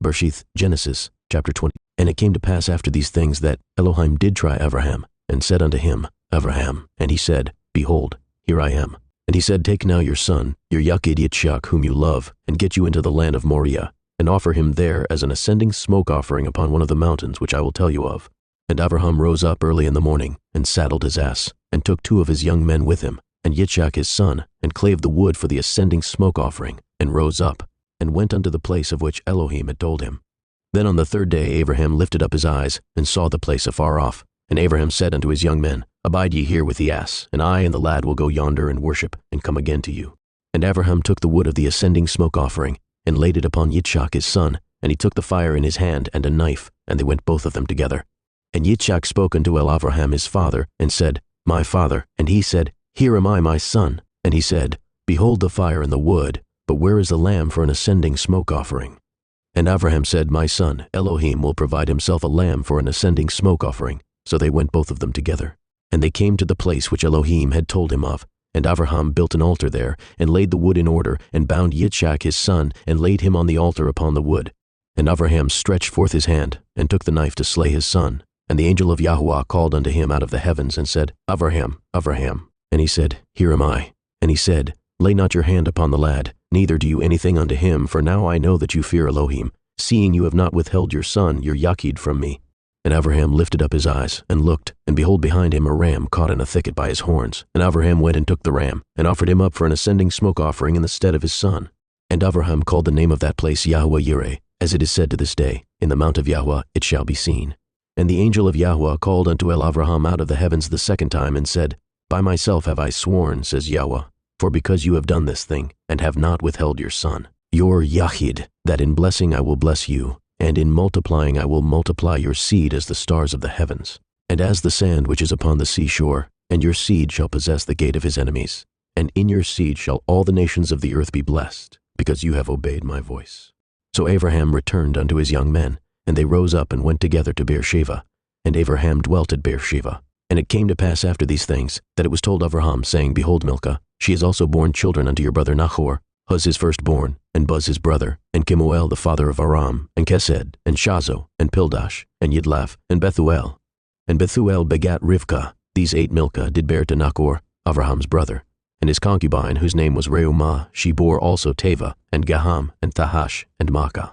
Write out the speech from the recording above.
BERE'SHIYTH, Genesis, chapter 20. And it came to pass after these things that Elohim did try Abraham, and said unto him, Abraham. And he said, Behold, here I am. And he said, Take now your son, your Yachid Yitzchak, whom you love, and get you into the land of Moriah, and offer him there as an ascending smoke offering upon one of the mountains which I will tell you of. And Abraham rose up early in the morning, and saddled his ass, and took 2 of his young men with him, and Yitzchak his son, and clave the wood for the ascending smoke offering, and rose up, and went unto the place of which Elohim had told him. Then on the 3rd day Abraham lifted up his eyes, and saw the place afar off. And Abraham said unto his young men, Abide ye here with the ass, and I and the lad will go yonder and worship, and come again to you. And Abraham took the wood of the ascending smoke offering, and laid it upon Yitzchak his son, and he took the fire in his hand and a knife, and they went both of them together. And Yitzchak spoke unto Abraham his father, and said, My father. And he said, Here am I, my son. And he said, Behold the fire and the wood, but where is the lamb for an ascending smoke offering? And Abraham said, My son, Elohim will provide himself a lamb for an ascending smoke offering. So they went both of them together. And they came to the place which Elohim had told him of. And Abraham built an altar there, and laid the wood in order, and bound Yitzchak his son, and laid him on the altar upon the wood. And Abraham stretched forth his hand, and took the knife to slay his son. And the angel of Yahweh called unto him out of the heavens, and said, Abraham, Abraham. And he said, Here am I. And he said, Lay not your hand upon the lad, neither do you anything unto him, for now I know that you fear Elohim, seeing you have not withheld your son, your Yachid, from me. And Abraham lifted up his eyes, and looked, and behold behind him a ram caught in a thicket by his horns. And Abraham went and took the ram, and offered him up for an ascending smoke offering in the stead of his son. And Abraham called the name of that place Yahweh Yireh, as it is said to this day, In the mount of Yahweh it shall be seen. And the angel of Yahweh called unto Abraham out of the heavens the 2nd time, and said, By myself have I sworn, says Yahweh, for because you have done this thing, and have not withheld your son, your Yachid, that in blessing I will bless you, and in multiplying I will multiply your seed as the stars of the heavens, and as the sand which is upon the seashore, and your seed shall possess the gate of his enemies. And in your seed shall all the nations of the earth be blessed, because you have obeyed my voice. So Abraham returned unto his young men, and they rose up and went together to Beersheba. And Abraham dwelt at Beersheba. And it came to pass after these things, that it was told Abraham, saying, Behold Milcah, she has also borne children unto your brother Nahor, Huz his firstborn, and Buz his brother, and Kemuel the father of Aram, and Kesed, and Shazo, and Pildash, and Yidlaph, and Bethuel. And Bethuel begat Rivkah. These 8 Milcah did bear to Nahor, Abraham's brother. And his concubine, whose name was Reumah, she bore also Teva, and Gaham, and Tahash, and Maacah.